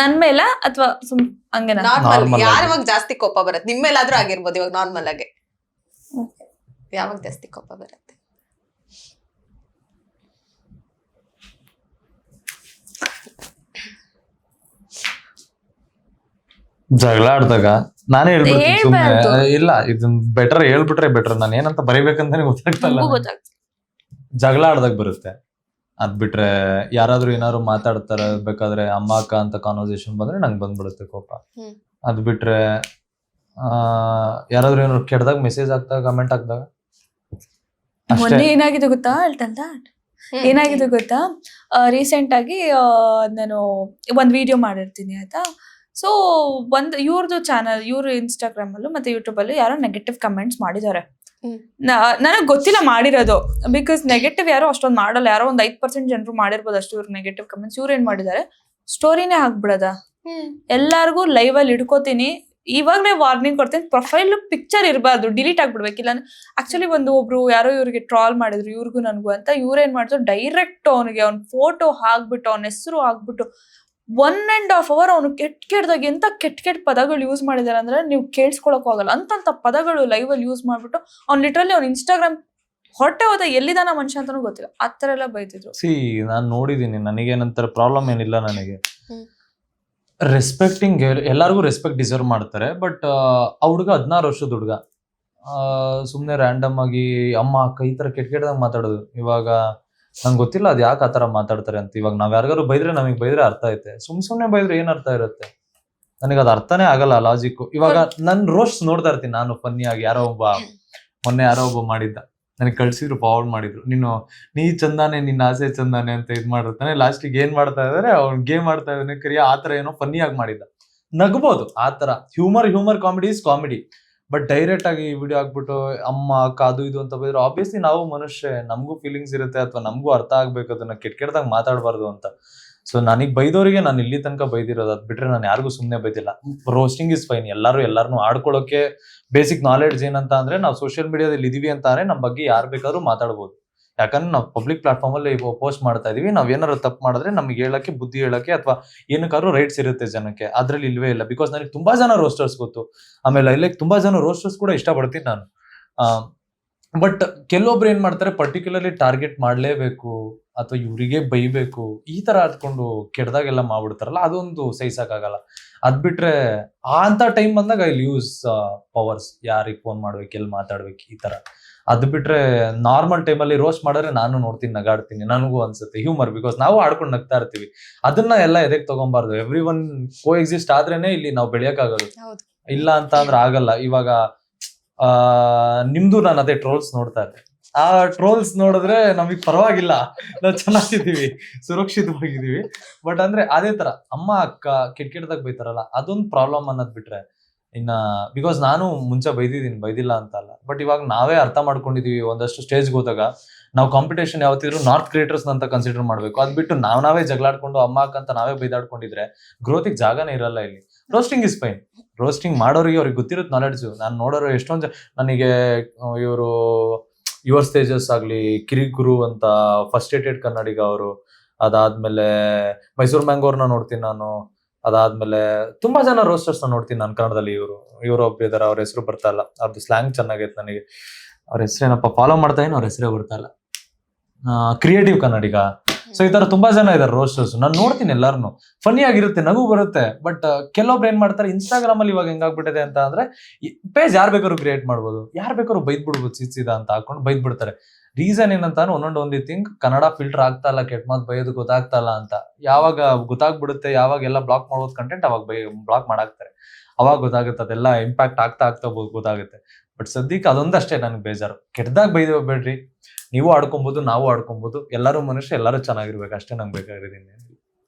ನನ್ ಮೇಲ ಅಥವಾ ಹಂಗೇನಾ? ನಾರ್ಮಲ್ ಯಾವಾಗ ಜಾಸ್ತಿ ಕೋಪ ಬರುತ್ತೆ ನಿಮ್ಮೇಲಾದ್ರೂ ಆಗಿರ್ಬೋದು ಇವಾಗ ನಾರ್ಮಲ್ ಆಗಿ ಯಾವಾಗ ಜಾಸ್ತಿ ಕೋಪ ಬರುತ್ತೆ? ಜಗಳ ಆಡ್ದಾಗ ನಾನೇ ಹೇಳ್ಬಿಡ್ತೀನಿ ಸುಮ್ಮನೆ. ಇಲ್ಲ ಇದನ್ ಬೆಟರ್ ಹೇಳ್ಬಿಟ್ರೆ ಬೆಟರ್. ನಾನು ಏನಂತ ಬರೀಬೇಕಂತಾನೆ ಗೊತ್ತಾಗ್ತಲ್ಲ. ಜಗಳ ಆಡ್ದಾಗ ಬರುತ್ತೆ. ಅದ್ ಬಿಟ್ರೆ ಯಾರಾದ್ರೂ ಏನಾದ್ರು ಮಾತಾಡ್ತಾರೆ ಬೇಕಾದ್ರೆ ಅಮ್ಮ ಅಕ್ಕ ಅಂತ ಕಾನ್ವರ್ಸೇಷನ್ ಬಂದ್ರೆ ನಂಗೆ ಬಂದ್ಬಿಡುತ್ತೆ ಕೋಪ. ಅದ್ ಬಿಟ್ರೆ ಯಾರಾದ್ರೂ ಏನಾದ್ರು ಕೆಟ್ಟದಾಗ ಮೆಸೇಜ್ ಹಾಕ್ದಾಗ ಕಮೆಂಟ್ ಹಾಕ್ದಾಗ ಮೊನ್ನೆ ಏನಾಗಿದೆ ಗೊತ್ತಾ? ಏನಾಗಿದೆ ಗೊತ್ತಾ, ರೀಸೆಂಟ್ ಆಗಿ ನಾನು ಒಂದ್ ವಿಡಿಯೋ ಮಾಡಿರ್ತೀನಿ ಆಯ್ತಾ. ಸೊ ಇವ್ರದ್ದು ಚಾನಲ್, ಇವ್ರ ಇನ್ಸ್ಟಾಗ್ರಾಮ್ ಅಲ್ಲೂ ಮತ್ತೆ ಯೂಟ್ಯೂಬ್ ಅಲ್ಲೂ ಯಾರೋ ನೆಗೆಟಿವ್ ಕಮೆಂಟ್ಸ್ ಮಾಡಿದ್ದಾರೆ. ನನಗ್ ಗೊತ್ತಿಲ್ಲ ಮಾಡಿರೋದು, ಬಿಕಾಸ್ ನೆಗೆಟಿವ್ ಯಾರೋ ಅಷ್ಟೊಂದು ಮಾಡಲ್ಲ. ಯಾರೋ ಒಂದ್ 5% ಜನರು ಮಾಡಿರ್ಬೋದು ಅಷ್ಟು ಇವ್ರು ನೆಗೆಟಿವ್ ಕಮೆಂಟ್ಸ್. ಇವ್ರು ಏನ್ ಮಾಡಿದ್ದಾರೆ, ಸ್ಟೋರಿನೇ ಹಾಕ್ಬಿಡದ. ಎಲ್ಲಾರ್ಗು ಲೈವ್ ಅಲ್ಲಿ ಹಿಡ್ಕೋತೀನಿ, ಇವಾಗಲೇ ವಾರ್ನಿಂಗ್ ಕೊಡ್ತೀನಿ, ಪ್ರೊಫೈಲ್ ಪಿಕ್ಚರ್ ಇರಬಾರ್ದು, ಡಿಲೀಟ್ ಆಗ್ಬಿಡ್ಬೇಕಿಲ್ಲ. ಆಕ್ಚುಲಿ ಒಬ್ರು ಯಾರೋ ಇವ್ರಿಗೆ ಟ್ರಾಲ್ ಮಾಡಿದ್ರು ಇವ್ರಿಗೂ ನನ್ಗೂ ಅಂತ. ಇವ್ರೇನ್ ಮಾಡಿದ್ರು, ಡೈರೆಕ್ಟ್ ಅವನಿಗೆ ಅವ್ನ ಫೋಟೋ ಹಾಕ್ಬಿಟ್ಟು ಅವ್ನ ಹೆಸರು ಹಾಕ್ಬಿಟ್ಟು 1.5 hour ಅವನು ಕೆಟ್ಟದಾಗ ಎಂತ ಕೆಟ್ಟ ಪದಗಳು ಯೂಸ್ ಮಾಡಿದಾರೆ ಅಂದ್ರೆ ನೀವು ಕೇಳಿಸ್ಕೊಳಕ್ ಹೋಗಲ್ಲ. ಅಂತ ಪದಗಳು ಲೈವ್ ಅಲ್ಲಿ ಯೂಸ್ ಮಾಡ್ಬಿಟ್ಟು ಅವ್ನು ಲಿಟ್ರಲಿ ಅವ್ನ ಇನ್ಸ್ಟಾಗ್ರಾಮ್ ಹೊರಟೆ ಹೋದ, ಎಲ್ಲಿದಾನ ಮನುಷ್ಯ ಅಂತಾನೂ ಗೊತ್ತಿಲ್ಲ, ಆತರ ಎಲ್ಲ ಬೈತಿದ್ರು. ನಾನ್ ನೋಡಿದೀನಿ. ನನಗೇನಂತಾರೆ ಪ್ರಾಬ್ಲಮ್ ಏನಿಲ್ಲ. ನನಗೆ ರೆಸ್ಪೆಕ್ಟಿಂಗ್, ಎಲ್ಲಾರ್ಗು ರೆಸ್ಪೆಕ್ಟ್ ಡಿಸರ್ವ್ ಮಾಡ್ತಾರೆ. ಬಟ್ ಆ ಹುಡುಗ 16 ವರ್ಷದ ಹುಡುಗ ಸುಮ್ನೆ ರ್ಯಾಂಡಮ್ ಆಗಿ ಅಮ್ಮ ಅಕ್ಕ ಈ ತರ ಕೆಟ್ಟದಾಗ ಮಾತಾಡೋದು. ಇವಾಗ ನಂಗೆ ಗೊತ್ತಿಲ್ಲ ಅದ್ ಯಾಕೆ ಆತರ ಮಾತಾಡ್ತಾರೆ ಅಂತ. ಇವಾಗ ನಾವ್ ಯಾರಿಗಾರು ಬೈದ್ರೆ ನಮಗ್ ಬೈದ್ರೆ ಅರ್ಥ ಐತೆ, ಸುಮ್ನೆ ಬೈದ್ರೆ ಏನ್ ಅರ್ಥ ಇರುತ್ತೆ? ನನಗೆ ಅದ್ ಅರ್ಥನೇ ಆಗಲ್ಲ ಲಾಜಿಕ್. ಇವಾಗ ನನ್ ರೋಸ್ಟ್ ನೋಡ್ತಾ ಇರ್ತೀನಿ ನಾನು ಫನ್ನಿ ಆಗಿ. ಮೊನ್ನೆ ಯಾರೋ ಒಬ್ಬ ಮಾಡಿದ್ದ, ನನಗೆ ಕಳ್ಸಿದ್ರು, ಫಾರ್ವರ್ಡ್ ಮಾಡಿದ್ರು. ನೀ ಚಂದಾನೆ, ನಿನ್ನ ಆಸೆ ಚಂದಾನೆ ಅಂತ ಇದ್ ಮಾಡಿರ್ತಾನೆ. ಲಾಸ್ಟಿಗೆ ಏನ್ ಮಾಡ್ತಾ ಇದಾರೆ, ಅವ್ನ್ ಗೇಮ್ ಮಾಡ್ತಾ ಇದ್ದಾನೆ ಕರಿಯ. ಆತರ ಏನೋ ಫನ್ನಿ ಆಗಿ ಮಾಡಿದ್ದ. ನಗ್ಬೋದು ಆತರ, humour comedy is comedy. But direct ಆಗಿ ವಿಡಿಯೋ ಹಾಕ್ಬಿಟ್ಟು ಅಮ್ಮ ಅಕ್ಕ ಅದು ಇದು ಅಂತ ಬೈದ್ರು, ಆಬ್ವಿಯಸ್ಲಿ ನಾವು ಮನುಷ್ಯ, ನಮಗೂ ಫೀಲಿಂಗ್ಸ್ ಇರುತ್ತೆ, ಅಥವಾ ನಮಗೂ ಅರ್ಥ ಆಗ್ಬೇಕು ಅದನ್ನ ಕೆಟ್ಟದಾಗ ಮಾತಾಡಬಾರ್ದು ಅಂತ. ಸೊ ನನಗ್ ಬೈದವರಿಗೆ ನಾನು ಇಲ್ಲಿ ತನಕ ಬೈದಿರೋದು. ಅದ್ ಬಿಟ್ರೆ ನಾನು ಯಾರಿಗೂ ಸುಮ್ನೆ ಬೈದಿಲ್ಲ. Roasting is fine. ಎಲ್ಲಾರನ್ನೂ ಆಡ್ಕೊಳ್ಳೋಕೆ ಬೇಸಿಕ್ ನಾಲೆಡ್ಜ್ ಏನಂತ ಅಂದ್ರೆ, ನಾವು ಸೋಷಿಯಲ್ ಮೀಡಿಯಾದಲ್ಲಿ ಇದೀವಿ ಅಂತ ಅಂದ್ರೆ ನಮ್ ಬಗ್ಗೆ ಯಾರು ಬೇಕಾದ್ರೂ ಮಾತಾಡ್ಬೋದು. ಯಾಕಂದ್ರೆ ನಾವು ಪಬ್ಲಿಕ್ ಪ್ಲಾಟ್ಫಾರ್ಮ್ ಅಲ್ಲಿ ಪೋಸ್ಟ್ ಮಾಡ್ತಾ ಇದೀವಿ. ನಾವ್ ಏನಾದ್ರು ತಪ್ಪು ಮಾಡಿದ್ರೆ ನಮ್ಗೆ ಹೇಳಕ್ಕೆ, ಬುದ್ಧಿ ಹೇಳಕ್ಕೆ ಅಥವಾ ಏನಕ್ಕಾದ್ರೂ ರೈಟ್ಸ್ ಇರುತ್ತೆ ಜನಕ್ಕೆ. ಅದ್ರಲ್ಲಿ ಇಲ್ವೇ ಇಲ್ಲ. ಬಿಕಾಸ್ ನನಗೆ ತುಂಬಾ ಜನ ರೋಸ್ಟರ್ಸ್ ಗೊತ್ತು. ಆಮೇಲೆ ಲೈಕ್ ತುಂಬಾ ಜನ ರೋಸ್ಟರ್ಸ್ ಕೂಡ ಇಷ್ಟಪಡ್ತೀನಿ ನಾನು. ಬಟ್ ಕೆಲವೊಬ್ರು ಏನ್ ಮಾಡ್ತಾರೆ, ಪರ್ಟಿಕ್ಯುಲರ್ಲಿ ಟಾರ್ಗೆಟ್ ಮಾಡ್ಲೇಬೇಕು ಅಥವಾ ಇವರಿಗೆ ಬೈಬೇಕು ಈ ತರ ಹತ್ಕೊಂಡು ಕೆಟ್ಟದಾಗೆಲ್ಲ ಮಾಡ್ಬಿಡ್ತಾರಲ್ಲ, ಅದೊಂದು ಸಹಿಸಕ್ಕಾಗಲ್ಲ. ಅದ್ ಬಿಟ್ರೆ ಅಂತ ಟೈಮ್ ಬಂದಾಗ ಇಲ್ಲಿ ಯೂಸ್ ಪವರ್ಸ್, ಯಾರಿಗೆ ಫೋನ್ ಮಾಡ್ಬೇಕು, ಎಲ್ಲಿ ಮಾತಾಡ್ಬೇಕು, ಈ ತರ. ಅದ್ ಬಿಟ್ರೆ ನಾರ್ಮಲ್ ಟೈಮಲ್ಲಿ ರೋಸ್ಟ್ ಮಾಡಿದ್ರೆ ನಾನು ನೋಡ್ತೀನಿ, ನಗಾಡ್ತೀನಿ, ನನಗೂ ಅನ್ಸುತ್ತೆ ಹ್ಯೂಮರ್. ಬಿಕಾಸ್ ನಾವು ಆಡ್ಕೊಂಡು ನಗ್ತಾ ಇರ್ತೀವಿ. ಅದನ್ನ ಎಲ್ಲ ಎದೆಗೆ ತಗೊಂಬಾರ್ದು. ಎವ್ರಿ ಒನ್ ಕೋ ಎಕ್ಸಿಸ್ಟ್ ಆದ್ರೇನೆ ಇಲ್ಲಿ ನಾವು ಬೆಳೆಯಕ್ಕಾಗೋದು. ಇಲ್ಲ ಅಂತ ಅಂದ್ರೆ ಆಗಲ್ಲ. ಇವಾಗ ನಿಮ್ದು ನಾನು ಅದೇ ಟ್ರೋಲ್ಸ್ ನೋಡ್ತಾ ಇದ್ದೆ. ಆ ಟ್ರೋಲ್ಸ್ ನೋಡಿದ್ರೆ ನಮಗ್ ಪರವಾಗಿಲ್ಲ, ನಾವು ಚೆನ್ನಾಗಿದ್ದೀವಿ, ಸುರಕ್ಷಿತವಾಗಿದ್ದೀವಿ. ಬಟ್ ಅಂದ್ರೆ ಅದೇ ತರ ಅಮ್ಮ ಅಕ್ಕ ಕೆಟ್ಟದಾಗ ಬೈತಾರಲ್ಲ, ಅದೊಂದು ಪ್ರಾಬ್ಲಮ್ ಅನ್ನೋದ್ ಬಿಟ್ರೆ ಇನ್ನ, ಬಿಕಾಸ್ ನಾನು ಮುಂಚೆ ಬೈದಿದ್ದೀನಿ, ಬೈದಿಲ್ಲ ಅಂತ ಅಲ್ಲ. ಬಟ್ ಇವಾಗ ನಾವೇ ಅರ್ಥ ಮಾಡ್ಕೊಂಡಿದೀವಿ. ಒಂದಷ್ಟು ಸ್ಟೇಜ್ಗೆ ಹೋದಾಗ ನಾವು ಕಾಂಪಿಟೇಷನ್ ಯಾವತ್ತಿದ್ರು ನಾರ್ತ್ ಕ್ರಿಯೇಟರ್ಸ್ ಅಂತ ಕನ್ಸಿಡರ್ ಮಾಡ್ಬೇಕು. ಅದ್ ಬಿಟ್ಟು ನಾವೇ ಜಗಳಾಡ್ಕೊಂಡು ಅಮ್ಮ ಅಕ್ಕ ಅಂತ ನಾವೇ ಬೈದಾಡ್ಕೊಂಡಿದ್ರೆ ಗ್ರೋತಿಗೆ ಜಾಗನೇ ಇರಲ್ಲ ಇಲ್ಲಿ. Roasting is fine. ರೋಸ್ಟಿಂಗ್ ಮಾಡೋರಿಗೆ ಅವ್ರಿಗೆ ಗೊತ್ತಿರುತ್ತೆ ನಾಲೆಡ್ಜು. ನಾನು ನೋಡೋರು ಎಷ್ಟೊಂದು ನನಗೆ ಇವರು ಯುವರ್ ತೇಜಸ್ ಆಗ್ಲಿ, ಕಿರಿಗುರು ಅಂತ ಫಸ್ಟ್ ರೇಟೆಡ್ ಕನ್ನಡಿಗ ಅವರು, ಅದಾದ್ಮೇಲೆ ಮೈಸೂರು ಮ್ಯಾಂಗೋರ್ನ ನೋಡ್ತೀನಿ ನಾನು. ಅದಾದ್ಮೇಲೆ ತುಂಬಾ ಜನ ರೋಸ್ಟರ್ಸ್ ನ ನೋಡ್ತೀನಿ ನಾನು ಕನ್ನಡದಲ್ಲಿ. ಇವರು ಒಬ್ರು ಇದಾರೆ, ಅವ್ರ ಹೆಸರು ಬರ್ತಾ ಇಲ್ಲ. ಅವ್ರದ್ದು ಸ್ಲ್ಯಾಂಗ್ ಚೆನ್ನಾಗೈತೆ ನನಗೆ. ಅವ್ರ ಹೆಸರೇನಪ್ಪ, ಫಾಲೋ ಮಾಡ್ತಾ ಇದ್ದೀನಿ, ಅವ್ರ ಹೆಸರೇ ಬರ್ತಾ ಇಲ್ಲ. ಕ್ರಿಯೇಟಿವ್ ಕನ್ನಡಿಗ. ಸೊ ಈ ತರ ತುಂಬಾ ಜನ ಇದಾರೆ ರೋಸ್ಟರ್ಸ್. ನಾನು ನೋಡ್ತೀನಿ, ಎಲ್ಲಾರನು ಫನ್ನಿ ಆಗಿರುತ್ತೆ, ನಗು ಬರುತ್ತೆ. ಬಟ್ ಕೆಲವೊಬ್ರು ಏನ್ ಮಾಡ್ತಾರೆ, ಇನ್ಸ್ಟಾಗ್ರಾಮ್ ಅಲ್ಲಿ ಇವಾಗ ಹೆಂಗಾಗ್ಬಿಟ್ಟಿದೆ ಅಂತ ಅಂದ್ರೆ, ಪೇಜ್ ಯಾರು ಬೇಕಾದ್ರು ಕ್ರಿಯೇಟ್ ಮಾಡ್ಬೋದು, ಯಾರು ಬೇಕಾದ್ರು ಬೈದ್ ಬಿಡ್ಬೋದು, ಸಿದ ಅಂತ ಹಾಕೊಂಡು ಬೈದ್ ಬಿಡ್ತಾರೆ. ರೀಸನ್ ಏನಂತ ಒಂದೊಂದು ಥಿಂಗ್, ಕನ್ನಡ ಫಿಲ್ಟರ್ ಆಗ್ತಾ ಇಲ್ಲ, ಕೆಟ್ಟ ಮಾತು ಬೈಯೋದು ಗೊತ್ತಾಗ್ತಾ ಇಲ್ಲ ಅಂತ. ಯಾವಾಗ ಗೊತ್ತಾಗ್ಬಿಡುತ್ತೆ, ಯಾವಾಗ ಎಲ್ಲ ಬ್ಲಾಕ್ ಮಾಡ್ಬೋದು ಕಂಟೆಂಟ್, ಅವಾಗ ಬ್ಲಾಕ್ ಮಾಡಾಕ್ತಾರೆ. ಅವಾಗ ಗೊತ್ತಾಗುತ್ತೆ, ಅದೆಲ್ಲ ಇಂಪ್ಯಾಕ್ಟ್ ಆಗ್ತಾ ಗೊತ್ತಾಗುತ್ತೆ. ಬಟ್ ಸದ್ಯಕ್ಕೆ ಅದೊಂದಷ್ಟೇ ನನಗೆ ಬೇಜಾರು. ಕೆಟ್ಟದಾಗ ಬೈಬೇಡ್ರಿ, ನೀವು ಆಡ್ಕೊಬಹುದು, ನಾವು ಆಡ್ಕೊಬಹುದು. ಎಲ್ಲರೂ ಮನುಷ್ಯ, ಎಲ್ಲರೂ ಚೆನ್ನಾಗಿರ್ಬೇಕು, ಅಷ್ಟೇ ನಂಗೆ ಬೇಕಾಗಿರೋದು.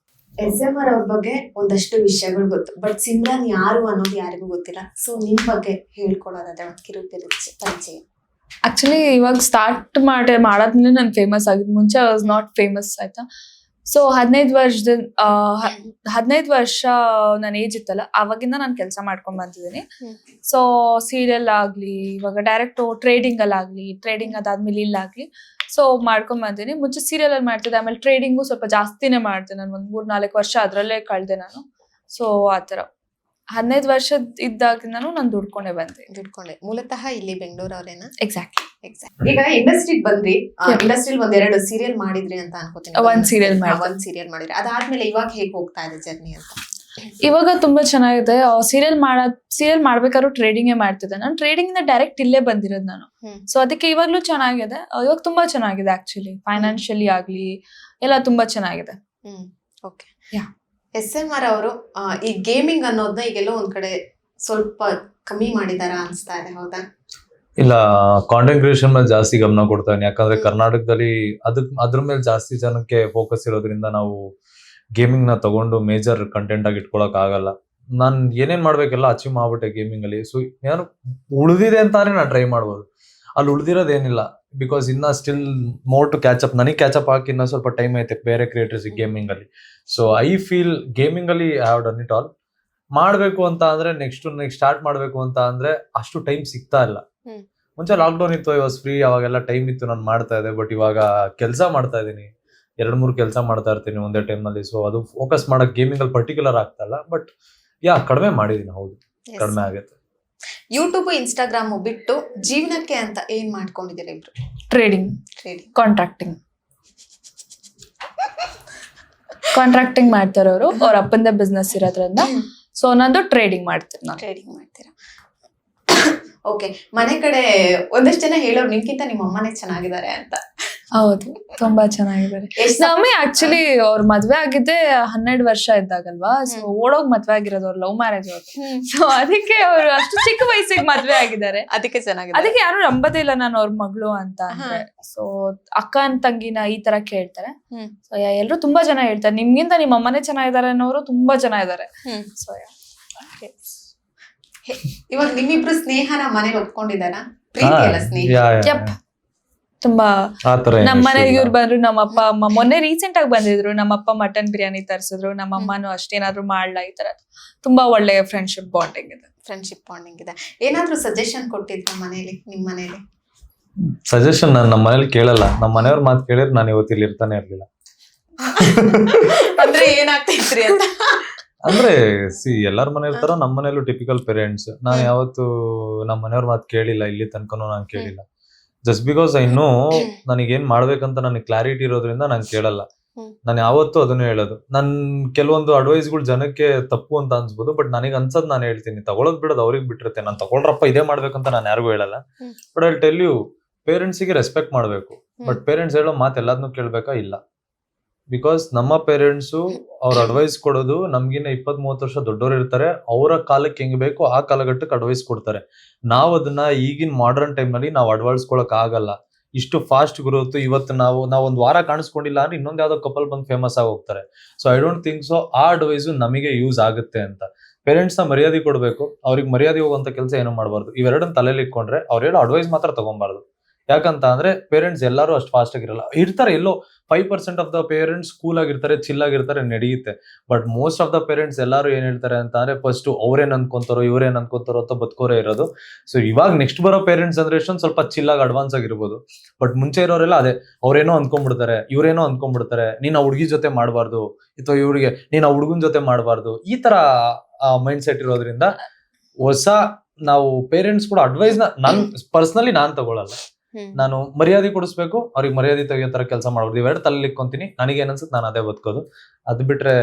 SMR ಅವ್ರ ಬಗ್ಗೆ ಒಂದಷ್ಟು ವಿಷಯಗಳು ಗೊತ್ತು, ಬಟ್ ಸಿಮ್ರನ್ ಯಾರು ಅನ್ನೋದು ಯಾರಿಗೂ ಗೊತ್ತಿಲ್ಲ. ಸೊ ನಿಮ್ ಬಗ್ಗೆ ಹೇಳ್ಕೊಡೋದಾದ್ರೆ ಪರಿಚಯ. ಆಕ್ಚುಲಿ ಇವಾಗ ಸ್ಟಾರ್ಟ್ ಮಾಡಾದ್ಮೇಲೆ ನಾನು ಫೇಮಸ್ ಆಗಿದ್ದು. ಮುಂಚೆ ಐ ವಾಸ್ ನಾಟ್ ಫೇಮಸ್ ಆಯ್ತಾ. ಸೊ 15 ವರ್ಷ ನನ್ನ ಏಜ್ ಇತ್ತಲ್ಲ, ಅವಾಗಿಂದ ನಾನು ಕೆಲಸ ಮಾಡ್ಕೊಂಡ್ ಬಂದಿದ್ದೀನಿ. ಸೊ ಸೀರಿಯಲ್ ಆಗ್ಲಿ, ಇವಾಗ ಡೈರೆಕ್ಟ್ ಟ್ರೇಡಿಂಗ್ ಅಲ್ಲಾಗ್ಲಿ, ಟ್ರೇಡಿಂಗ್ ಅದಾದ್ಮೇಲೆ ಇಲ್ಲಾಗ್ಲಿ ಸೊ ಮಾಡ್ಕೊಂಡ್ ಬಂದಿದ್ದೀನಿ. ಮುಂಚೆ ಸೀರಿಯಲ್ ಅಲ್ಲಿ ಮಾಡ್ತಿದ್ದೆ, ಆಮೇಲೆ ಟ್ರೇಡಿಂಗು ಸ್ವಲ್ಪ ಜಾಸ್ತಿನೇ ಮಾಡ್ತೀನಿ. ನಾನು 1-4 ವರ್ಷ ಅದ್ರಲ್ಲೇ ಕಳ್ದೆ ನಾನು. ಸೊ ಆತರ 15 ವರ್ಷದ ಇದ್ದಾಗಿಂದನೂ ನಾನು ದುಡ್ಕೊಂಡೇ ಬಂದೆ. ದುಡ್ಕೊಂಡೆ ಮೂಲತಃ ಇಲ್ಲಿ ಬೆಂಗಳೂರವ್ರೇನಾ? ಎಕ್ಸಾಕ್ಟ್ಲಿ. ಈಗ ಇಂಡಸ್ಟ್ರಿಗೆ ಬಂದ್ರಿ, ಇಂಡಸ್ಟ್ರಿಯಲ್ಲಿ ಒಂದೆರಡು ಸೀರಿಯಲ್ ಮಾಡಿದ್ರಿ ಅಂತ ಅನ್ಕೋತೀನಿ. ಒಂದ್ serial ಮಾಡಿದೆ. ಒಂದ್ ಸೀರಿಯಲ್ ಮಾಡಿದ್ರಿ, ಅದಾದ್ಮೇಲೆ ಇವಾಗ ಹೇಗ್ ಹೋಗ್ತಾ ಇದೆ ಜರ್ನಿ ಅಂತ? ಇವಾಗ ತುಂಬಾ ಚೆನ್ನಾಗಿದೆ. ಸೀರಿಯಲ್ ಮಾಡ್ಬೇಕಾದ್ರೂ ಟ್ರೇಡಿಂಗೇ ಮಾಡ್ತಿದ್ದೆ ನಾನು. ಟ್ರೇಡಿಂಗ್ ಇಂದ ಡೈರೆಕ್ಟ್ ಇಲ್ಲೇ ಬಂದಿರೋದು ನಾನು. ಸೊ ಅದಕ್ಕೆ ಇವಾಗ್ಲೂ ಚೆನ್ನಾಗಿದೆ. ಇವಾಗ ತುಂಬಾ ಚೆನ್ನಾಗಿದೆ ಆಕ್ಚುಲಿ. ಫೈನಾನ್ಷಿಯಲಿ ಆಗ್ಲಿ ಎಲ್ಲ ತುಂಬಾ ಚೆನ್ನಾಗಿದೆ. ಓಕೆ. Yeah. SMR ಅವರು ಈ ಗೇಮಿಂಗ್ ಅನ್ನೋದನ್ನ ಈಗೆಲ್ಲೋ ಒಂದ್ ಕಡೆ ಸ್ವಲ್ಪ ಕಮ್ಮಿ ಮಾಡಿದಾರ ಅನ್ಸ್ತಾ ಇದೆ, ಹೌದಾ? ಇಲ್ಲ, ಕಾಂಟೆಂಟ್ ಕ್ರಿಯೇಷನ್ ಮೇಲೆ ಜಾಸ್ತಿ ಗಮನ ಕೊಡ್ತಾನೆ. ಯಾಕಂದ್ರೆ ಕರ್ನಾಟಕದಲ್ಲಿ ಅದ್ರ ಮೇಲೆ ಜಾಸ್ತಿ ಜನಕ್ಕೆ ಫೋಕಸ್ ಇರೋದ್ರಿಂದ ನಾವು ಗೇಮಿಂಗ್ ನ ತಗೊಂಡು ಮೇಜರ್ ಕಂಟೆಂಟ್ ಆಗಿ ಇಟ್ಕೊಳಕ್ ಆಗಲ್ಲ. ನಾನು ಏನೇನ್ ಮಾಡ್ಬೇಕೆಲ್ಲ ಅಚೀವ್ ಮಾಡ್ಬಿಟ್ಟೆ ಗೇಮಿಂಗ್ ಅಲ್ಲಿ. ಸೊ ಏನು ಉಳಿದಿದೆ ಅಂತಾನೆ ನಾನು ಟ್ರೈ ಮಾಡ್ಬೋದು. ಅಲ್ಲಿ ಉಳಿದಿರೋದೇನಿಲ್ಲ. ಬಿಕಾಸ್ ಇನ್ನ still more to catch up. ನನಗೆ ಕ್ಯಾಚ್ ಅಪ್ ಹಾಕಿ ಇನ್ನ ಸ್ವಲ್ಪ ಟೈಮ್ ಐತೆ ಬೇರೆ ಕ್ರಿಯೇಟರ್ಸ್ ಗೇಮಿಂಗ್ ಅಲ್ಲಿ. ಸೊ ಐ ಫೀಲ್ ಗೇಮಿಂಗ್ ಅಲ್ಲಿ I have done it all. ಮಾಡ್ಬೇಕು ಅಂತ ಅಂದ್ರೆ ನೆಕ್ಸ್ಟ್ ಸ್ಟಾರ್ಟ್ ಮಾಡ್ಬೇಕು ಅಂತ ಅಂದ್ರೆ ಅಷ್ಟು ಟೈಮ್ ಸಿಗ್ತಾ ಇಲ್ಲ. ಮುಂಚೆ ಲಾಕ್ಡೌನ್ ಇತ್ತು, ಇವಾಗ ಫ್ರೀ, ಅವಾಗೆಲ್ಲ ಟೈಮ್ ಇತ್ತು, ನಾನು ಮಾಡ್ತಾ ಇದ್ದೆ. ಬಟ್ ಇವಾಗ ಕೆಲಸ ಮಾಡ್ತಾ ಇದ್ದೀನಿ, 2-3 ಕೆಲಸ ಮಾಡ್ತಾ ಇರ್ತೀನಿ ಒಂದೇ ಟೈಮ್ ನಲ್ಲಿ. ಸೊ ಅದು ಫೋಕಸ್ ಮಾಡಕ್ ಗೇಮಿಂಗ್ ಅಲ್ಲಿ ಪರ್ಟಿಕ್ಯುಲರ್ ಆಗ್ತಾ ಇಲ್ಲ. ಬಟ್ ಕಡಿಮೆ ಮಾಡಿದೀನಿ. ಹೌದು, ಕಡಿಮೆ ಆಗತ್ತೆ. ಯೂಟ್ಯೂಬ್, ಇನ್ಸ್ಟಾಗ್ರಾಮ್ ಬಿಟ್ಟು ಜೀವನಕ್ಕೆ ಅಂತ ಏನ್ ಮಾಡ್ಕೊಂಡಿದ್ದೀರಾ ಇಬ್ರು? ಟ್ರೇಡಿಂಗ್, ಕಾಂಟ್ರಾಕ್ಟಿಂಗ್ ಮಾಡ್ತಾರವ್ರು. ಅವ್ರ ಅಪ್ಪಂದ ಬಿಸ್ನೆಸ್ ಇರೋದ್ರಿಂದ. ಸೊ ನಂದು ಟ್ರೇಡಿಂಗ್ ಮಾಡ್ತೀನಿ ನಾನು. ಟ್ರೇಡಿಂಗ್ ಮಾಡ್ತೀರಾ? ಓಕೆ. ಮನೆ ಕಡೆ ಒಂದಷ್ಟು ಜನ ಹೇಳೋರು ನಿನ್ಕಿಂತ ನಿಮ್ಮ ಅಮ್ಮನೇ ಚೆನ್ನಾಗಿದ್ದಾರೆ ಅಂತ. ಹೌದು, ತುಂಬಾ ಚೆನ್ನಾಗಿದ್ದಾರೆ. ನಮ್ಮಿ ಆಕ್ಚುಲಿ ಅವ್ರ ಮದ್ವೆ ಆಗಿದ್ದೆ 12 ವರ್ಷ ಇದ್ದಾಗಲ್ವಾ. ಸೊ ಓಡೋಗ್ ಮದ್ವೆ ಆಗಿರೋದು, ಅವ್ರ ಲವ್ ಮ್ಯಾರೇಜ್ ಅವ್ರು. ಸೊ ಅದಕ್ಕೆ ಅವ್ರು ಅಷ್ಟು ಚಿಕ್ಕ ವಯಸ್ಸಿಗೆ ಮದ್ವೆ ಆಗಿದ್ದಾರೆ. ಅದಕ್ಕೆ ಚೆನ್ನಾಗಿದೆ. ಅದಕ್ಕೆ ಯಾರು ನಂಬದೇ ಇಲ್ಲ ನಾನು ಅವ್ರ ಮಗಳು ಅಂತ ಅಂದ್ರೆ. ಸೊ ಅಕ್ಕನ್ ತಂಗಿನ ಈ ತರ ಕೇಳ್ತಾರೆ. ಸೊ ಎಲ್ರು ತುಂಬಾ ಜನ ಹೇಳ್ತಾರೆ ನಿಮ್ಗಿಂತ ನಿಮ್ಮ ಅಮ್ಮನೇ ಚೆನ್ನಾಗಿದ್ದಾರೆ ಅನ್ನೋರು ತುಂಬಾ ಜನ ಇದಾರೆ. ಸೊ ಇವಾಗ ನಿಮ್ಮಿಬ್ರು ಸ್ನೇಹನ ಮನೇಲಿ ಒಪ್ಕೊಂಡಿದಾರ? ಪ್ರೀತಿ ಅಲ್ಲ ಸ್ನೇಹ. ತುಂಬಾ ನಮ್ಮ ಮನೆಗೆ ಇವ್ರು ಬಂದ್ರು, ನಮ್ಮ ಅಪ್ಪ ಅಮ್ಮ ಮೊನ್ನೆ ರೀಸೆಂಟ್ ಆಗಿ ಬಂದಿದ್ರು. ನಮ್ಮಪ್ಪ ಮಟನ್ ಬಿರಿಯಾನಿ ತರಿಸಿದ್ರು, ನಮ್ಮ ಅಮ್ಮನು ಅಷ್ಟೇನಾದ್ರು ಮಾಡ್ಲಾ. ಈ ತರ ತುಂಬಾ ಒಳ್ಳೆ ಫ್ರೆಂಡ್ಶಿಪ್ ಬಾಂಡಿಂಗ್ ಇದೆ. ಏನಾದ್ರು ಸಜೆಷನ್ ಕೊಟ್ಟಿದ್ರ ಮನೇಲಿ? ನಿಮ್ ಮನೇಲಿ ಸಜೆಷನ್ ನಾನು ನಮ್ಮ ಮನೇಲಿ ಕೇಳಲ್ಲ. ನಮ್ಮ ಮನೆಯವ್ರ ಮಾತು ಕೇಳಿದ್ರೆ ನಾನು ಇವತ್ತು ಇಲ್ಲಿ ಇರ್ತಾನೆ ಇರ್ಲಿಲ್ಲ. ಅಂದ್ರೆ ಏನಾಗ್ತೈತ್ರಿ ಅಂತ ಅಂದ್ರೆ ಎಲ್ಲಾರ ಮನೆ ಇರ್ತಾರ, ನಮ್ಮ ಮನೇಲೂ ಟಿಪಿಕಲ್ ಪೇರೆಂಟ್ಸ್. ನಾನು ಯಾವತ್ತು ನಮ್ಮ ಮನೆಯವ್ರ ಮಾತು ಕೇಳಿಲ್ಲ, ಇಲ್ಲಿ ತನಕನೂ ನಾನು ಕೇಳಿಲ್ಲ. ಜಸ್ಟ್ ಬಿಕಾಸ್ ಐ ನೋ ನನಗೇನ್ ಮಾಡ್ಬೇಕಂತ ನನಗೆ ಕ್ಲಾರಿಟಿ ಇರೋದ್ರಿಂದ ನಾನು ಕೇಳಲ್ಲ. ನಾನು ಯಾವತ್ತೂ ಅದನ್ನು ಹೇಳೋದು. ನನ್ ಕೆಲವೊಂದು ಅಡ್ವೈಸ್ಗಳು ಜನಕ್ಕೆ ತಪ್ಪು ಅಂತ ಅನ್ಸ್ಬೋದು, ಬಟ್ ನನಗೆ ಅನ್ಸದ್ ನಾನು ಹೇಳ್ತೀನಿ. ತಗೊಳೋದ್ ಬಿಡೋದು ಅವ್ರಿಗೆ ಬಿಟ್ಟಿರುತ್ತೆ. ನಾನು ತಗೊಳ್ರಪ್ಪ ಇದೇ ಮಾಡ್ಬೇಕಂತ ನಾನು ಯಾರಿಗೂ ಹೇಳಲ್ಲ. ಬಟ್ ಐ ಟೆಲ್ ಯು, ಪೇರೆಂಟ್ಸಿಗೆ ರೆಸ್ಪೆಕ್ಟ್ ಮಾಡ್ಬೇಕು. ಬಟ್ ಪೇರೆಂಟ್ಸ್ ಹೇಳೋ ಮಾತು ಎಲ್ಲದನ್ನೂ ಕೇಳ್ಬೇಕಾ? ಇಲ್ಲ. ಬಿಕಾಸ್ ನಮ್ಮ ಪೇರೆಂಟ್ಸು ಅವ್ರ ಅಡ್ವೈಸ್ ಕೊಡೋದು ನಮ್ಗಿನ್ನ 20-30 ವರ್ಷ ದೊಡ್ಡವರು ಇರ್ತಾರೆ. ಅವರ ಕಾಲಕ್ಕೆ ಹೆಂಗ್ ಬೇಕು ಆ ಕಾಲಘಟ್ಟಕ್ಕೆ ಅಡ್ವೈಸ್ ಕೊಡ್ತಾರೆ. ನಾವು ಅದನ್ನ ಈಗಿನ ಮಾಡರ್ನ್ ಟೈಮ್ ನಲ್ಲಿ ನಾವು ಅಡ್ವೈಸ್ಕೊಳಕ್ ಆಗಲ್ಲ. ಇಷ್ಟು ಫಾಸ್ಟ್ ಗ್ರೋತ್. ಇವತ್ತು ನಾವು ಒಂದ್ ವಾರ ಕಾಣಿಸ್ಕೊಂಡಿಲ್ಲ ಅಂದ್ರೆ ಇನ್ನೊಂದ್ ಯಾವ್ದೋ ಕಪಲ್ ಬಂದು ಫೇಮಸ್ ಆಗಿ ಹೋಗ್ತಾರೆ. So I don't think so ಆ ಅಡ್ವೈಸು ನಮಗೆ ಯೂಸ್ ಆಗುತ್ತೆ ಅಂತ. ಪೇರೆಂಟ್ಸ್ ನ ಮರ್ಯಾದೆ ಕೊಡ್ಬೇಕು, ಅವ್ರಿಗೆ ಮರ್ಯಾದೆ ಹೋಗುವಂತ ಕೆಲಸ ಏನು ಮಾಡಬಾರ್ದು. ಇವೆರಡನ್ನ ತಲೆಯಲ್ಲಿ ಇಟ್ಕೊಂಡ್ರೆ ಅವ್ರು ಹೇಳೋ ಅಡ್ವೈಸ್ ಮಾತ್ರ ತಗೊಂಬಾರ್ದು. ಯಾಕಂತ ಅಂದ್ರೆ ಪೇರೆಂಟ್ಸ್ ಎಲ್ಲರೂ ಅಷ್ಟು ಫಾಸ್ಟ್ ಆಗಿರಲ್ಲ. ಇರ್ತಾರೆ ಎಲ್ಲೋ 5% ಆಫ್ ದ ಪೇರೆಂಟ್ಸ್ ಕೂಲ್ ಆಗಿರ್ತಾರೆ, ಚಿಲ್ ಆಗಿರ್ತಾರೆ, ನಡೆಯುತ್ತೆ. But most of the parents ಎಲ್ಲರೂ ಏನ್ ಹೇಳ್ತಾರೆ ಅಂತ ಅಂದ್ರೆ ಫಸ್ಟ್ ಅವ್ರೇನ್ ಅನ್ಕೊಂತಾರೋ ಇವ್ರೇನ್ ಅನ್ಕೊಂತಾರೋ ಅಂತ ಬದುಕೋರೇ ಇರೋದು. ಸೊ ಇವಾಗ ನೆಕ್ಸ್ಟ್ ಬರೋ ಪೇರೆಂಟ್ಸ್ ಅಂದ್ರೆ ಎಷ್ಟೊಂದು ಸ್ವಲ್ಪ ಚಿಲ್ ಆಗಿ ಅಡ್ವಾನ್ಸ್ ಆಗಿರ್ಬೋದು. ಬಟ್ ಮುಂಚೆ ಇರೋರೆಲ್ಲ ಅದೇ ಅವ್ರೇನೋ ಅನ್ಕೊಂಡ್ಬಿಡ್ತಾರೆ, ಇವ್ರೇನೋ ಅನ್ಕೊಂಡ್ಬಿಡ್ತಾರೆ. ನೀನ್ ಆ ಹುಡುಗಿ ಜೊತೆ ಮಾಡಬಾರ್ದು, ಅಥವಾ ಇವ್ರಿಗೆ ನೀನ್ ಆ ಹುಡುಗನ್ ಜೊತೆ ಮಾಡಬಾರ್ದು. ಈ ತರ ಮೈಂಡ್ ಸೆಟ್ ಇರೋದ್ರಿಂದ ಹೊಸ ನಾವು ಪೇರೆಂಟ್ಸ್ ಕೂಡ ಅಡ್ವೈಸ್ ನಾನ್ ಪರ್ಸನಲಿ ನಾನ್ ತಗೊಳಲ್ಲ. ನಾನು ಮರ್ಯಾದೆ ಕೊಡಿಸ್ಬೇಕು, ಅವ್ರಿಗೆ ಮರ್ಯಾದೆ ತೆಗಿಯೋ ತರ ಕೆಲಸ ಮಾಡ್ಬೋದು. ಇವೆರಡು ತಲೆ ಇಕ್ಕೊಂತೀನಿ. ನನಗೆ ಏನನ್ಸುತ್ತೆ ನಾನು ಅದೇ ಬದುಕೋದು. ಅದ್ ಬಿಟ್ರೆ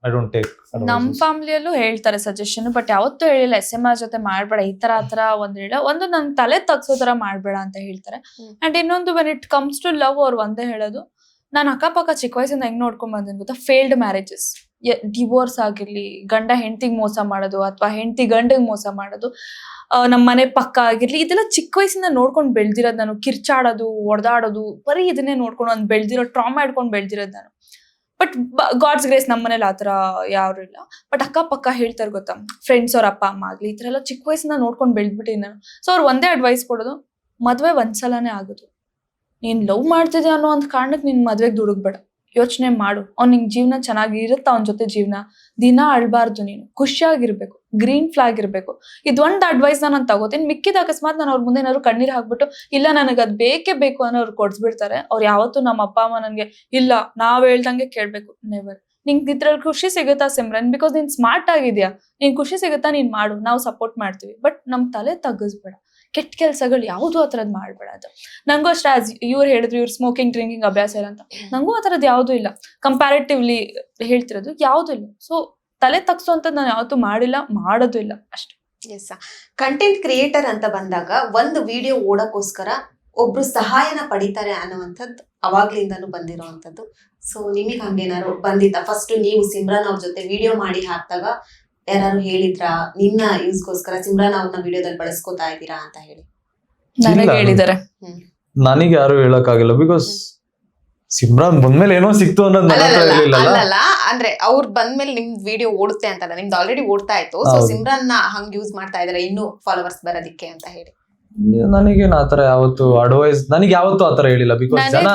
ಐ ಡೋಂಟ್ ಟೇಕ್. ನಮ್ ಫ್ಯಾಮಿಲಿಯಲ್ಲೂ ಹೇಳ್ತಾರೆ ಸಜೆಷನ್, ಬಟ್ ಯಾವತ್ತೂ ಹೇಳಿಲ್ಲ SMR ಜೊತೆ ಮಾಡ್ಬೇಡ ಈ ತರ ಆ ತರ. ಒಂದು ನನ್ ತಲೆ ತಗ್ಸೋ ತರ ಮಾಡ್ಬೇಡ ಅಂತ ಹೇಳ್ತಾರೆ. ಅಂಡ್ ಇನ್ನೊಂದು when it comes to love, ಅವ್ರು ಒಂದೇ ಹೇಳೋದು, ನಾನು ಅಕ್ಕಪಕ್ಕ ಚಿಕ್ಕ ವಯಸ್ಸಿಂದ ಹೆಂಗ್ ನೋಡ್ಕೊಂಡ್ ಬಂದಿನಿ ಗೊತ್ತಾ? ಫೇಲ್ಡ್ ಮ್ಯಾರೇಜಸ್, ಡಿವೋರ್ಸ್ ಆಗಿರ್ಲಿ, ಗಂಡ ಹೆಂಡತಿಗೆ ಮೋಸ ಮಾಡೋದು ಅಥವಾ ಹೆಂಡತಿ ಗಂಡಗ್ ಮೋಸ ಮಾಡೋದು, ನಮ್ಮ ಮನೆ ಪಕ್ಕ ಆಗಿರ್ಲಿ, ಇದೆಲ್ಲ ಚಿಕ್ಕ ವಯಸ್ಸಿಂದ ನೋಡ್ಕೊಂಡು ಬೆಳ್ದಿರೋದು ನಾನು. ಕಿರ್ಚಾಡೋದು, ಹೊಡೆದಾಡೋದು, ಬರೀ ಇದನ್ನೇ ನೋಡ್ಕೊಂಡು ಒಂದು ಬೆಳ್ದಿರೋ ಟ್ರಾಮಾ ಇಟ್ಕೊಂಡು ಬೆಳ್ದಿರೋದು ನಾನು. ಬಟ್ ಗಾಡ್ಸ್ ಗ್ರೇಸ್ ನಮ್ಮ ಮನೇಲಿ ಆತರ ಯಾರು ಇಲ್ಲ. ಬಟ್ ಅಕ್ಕಪಕ್ಕ ಹೇಳ್ತಾರೆ ಗೊತ್ತಾ, ಫ್ರೆಂಡ್ಸ್ ಅವ್ರ ಅಪ್ಪ ಅಮ್ಮ ಆಗ್ಲಿ, ಈ ತರ ಎಲ್ಲ ಚಿಕ್ಕ ವಯಸ್ಸಿಂದ ನೋಡ್ಕೊಂಡು ಬೆಳ್ದ್ಬಿಟ್ಟಿನಿ ನಾನು. ಸೊ ಅವ್ರು ಒಂದೇ ಅಡ್ವೈಸ್ ಕೊಡೋದು, ಮದ್ವೆ ಒಂದ್ಸಲನೇ ಆಗೋದು. ನೀನ್ ಲವ್ ಮಾಡ್ತಿದ್ದೆ ಅನ್ನೋ ಒಂದು ಕಾರಣಕ್ಕೆ ನಿನ್ ಮದ್ವೆಗೆ ದುಡುಗ್ಬೇಡ. ಯೋಚನೆ ಮಾಡು, ಅವ್ನ್ ನಿಂಗೆ ಜೀವನ ಚೆನ್ನಾಗಿ ಇರುತ್ತ, ಅವನ ಜೊತೆ ಜೀವನ ದಿನ ಅಳ್ಬಾರ್ದು. ನೀನು ಖುಷಿಯಾಗಿರ್ಬೇಕು, ಗ್ರೀನ್ ಫ್ಲಾಗ್ ಇರ್ಬೇಕು. ಇದೊಂದು ಅಡ್ವೈಸ್ ನಾನು ತಗೋತೀನಿ. ಮಿಕ್ಕಿದ ಅಕಸ್ಮಾತ್ ನಾನು ಅವ್ರ ಮುಂದೆ ಏನಾದ್ರು ಕಣ್ಣೀರ್ ಹಾಕ್ಬಿಟ್ಟು ಇಲ್ಲ ನನಗೆ ಅದ್ ಬೇಕೇ ಬೇಕು ಅನ್ನೋ ಅವ್ರು ಕೊಡ್ಸ್ಬಿಡ್ತಾರೆ. ಅವ್ರು ಯಾವತ್ತೂ ನಮ್ಮ ಅಪ್ಪ ಅಮ್ಮ ನನ್ಗೆ ಇಲ್ಲ ನಾವ್ ಹೇಳ್ದಂಗೆ ಕೇಳ್ಬೇಕು, ನೆವರ್. ನಿಂಗೆ ಇದ್ರಲ್ಲಿ ಖುಷಿ ಸಿಗುತ್ತಾ ಸಿಮ್ರನ್, ಬಿಕಾಸ್ ನೀನ್ ಸ್ಮಾರ್ಟ್ ಆಗಿದ್ಯಾ, ನೀನ್ ಖುಷಿ ಸಿಗುತ್ತಾ ನೀನ್ ಮಾಡು, ನಾವು ಸಪೋರ್ಟ್ ಮಾಡ್ತೀವಿ, ಬಟ್ ನಮ್ ತಲೆ ತಗ್ಗಿಸ್ಬೇಡ, ಕೆಟ್ಟ ಕೆಲ್ಸಗಳು ಯಾವ್ದು ಆ ಥರದ್ ಮಾಡ್ಬೇಡ. ಅದು ನಂಗೂ ಅಷ್ಟೇ, ಇವ್ರು ಹೇಳಿದ್ರು ಇವ್ರು ಸ್ಮೋಕಿಂಗ್ ಡ್ರಿಂಕಿಂಗ್ ಅಭ್ಯಾಸ ಇಲ್ಲ ಅಂತ, ನಂಗೂ ಆ ಥರದ್ದು ಯಾವ್ದು ಇಲ್ಲ, ಕಂಪ್ಯಾರಿಟಿವ್ಲಿ ಹೇಳ್ತಿರೋದು ಯಾವ್ದು ಇಲ್ಲ. ಸೊ ತಲೆ ತಗ್ಸುವಂಥದ್ದು ನಾನು ಯಾವತ್ತೂ ಮಾಡಿಲ್ಲ, ಮಾಡೋದು ಇಲ್ಲ ಅಷ್ಟೇ. ಎಸ್, ಕಂಟೆಂಟ್ ಕ್ರಿಯೇಟರ್ ಅಂತ ಬಂದಾಗ ಒಂದು ವಿಡಿಯೋ ಓಡಕ್ಕೋಸ್ಕರ ಒಬ್ರು ಸಹಾಯನ ಪಡಿತಾರೆ ಅನ್ನುವಂಥದ್ದು ಅವಾಗ್ಲಿಂದನೂ ಬಂದಿರೋವಂಥದ್ದು. ಸೊ ನಿಮಗೆ ಹಂಗೇನಾದ್ರು ಬಂದಿತ್ತ? ಫಸ್ಟ್ ನೀವು ಸಿಮ್ರಾನ್ ಅವ್ರ ಜೊತೆ ವಿಡಿಯೋ ಮಾಡಿ ಹಾಕಿದಾಗ ಯಾರು ಹೇಳಿದ್ರಾ ನಿನ್ನ ಯೂಸ್ಗೋಸ್ಕರ ಸಿಮ್ರಾನ್ ಅವ್ರನ್ನ ವಿಡಿಯೋದಲ್ಲಿ ಬಳಸ್ಕೋತಾ ಇದ್ದೀರಾ ಅಂತ ಹೇಳಿ? ನನಗೆ ಹೇಳಿದ್ದಾರೆ. ನನಗೆ ಯಾರು ಹೇಳಕ್ಕಾಗಿಲ್ಲ, ಬಿಕಾಸ್ ಸಿಮ್ರಾನ್ ಬಂದ್ಮೇಲೆ ಏನೋ ಸಿಕ್ತು ಅನ್ನೋದು ನನ್ನ ಹತ್ರ ಇರ್ಲಿಲ್ಲ. ಅಲ್ಲಲ್ಲ, ಅಂದ್ರೆ ಅವ್ರು ಬಂದ್ಮೇಲೆ ನಿಮ್ದು ವಿಡಿಯೋ ಓಡುತ್ತೆ ಅಂತಲ್ಲ, ನಿಮ್ದು ಆಲ್ರೆಡಿ ಓಡ್ತಾ ಇತ್ತು. ಸೊ ಸಿಮ್ರಾನ್ ನ ಹಂಗ್ ಯೂಸ್ ಮಾಡ್ತಾ ಇದಾರೆ ಇನ್ನೂ ಫಾಲೋವರ್ಸ್ ಬರೋದಿಕ್ಕೆ ಅಂತ ಹೇಳಿ? ನನಗೇನು ಆತರ ಯಾವತ್ತು ಅಡ್ವೈಸ್ ನನಗೆ ಯಾವತ್ತು ಆತರ ಹೇಳಿಲ್ಲ. ಬಿಕಾಸ್ ಜನ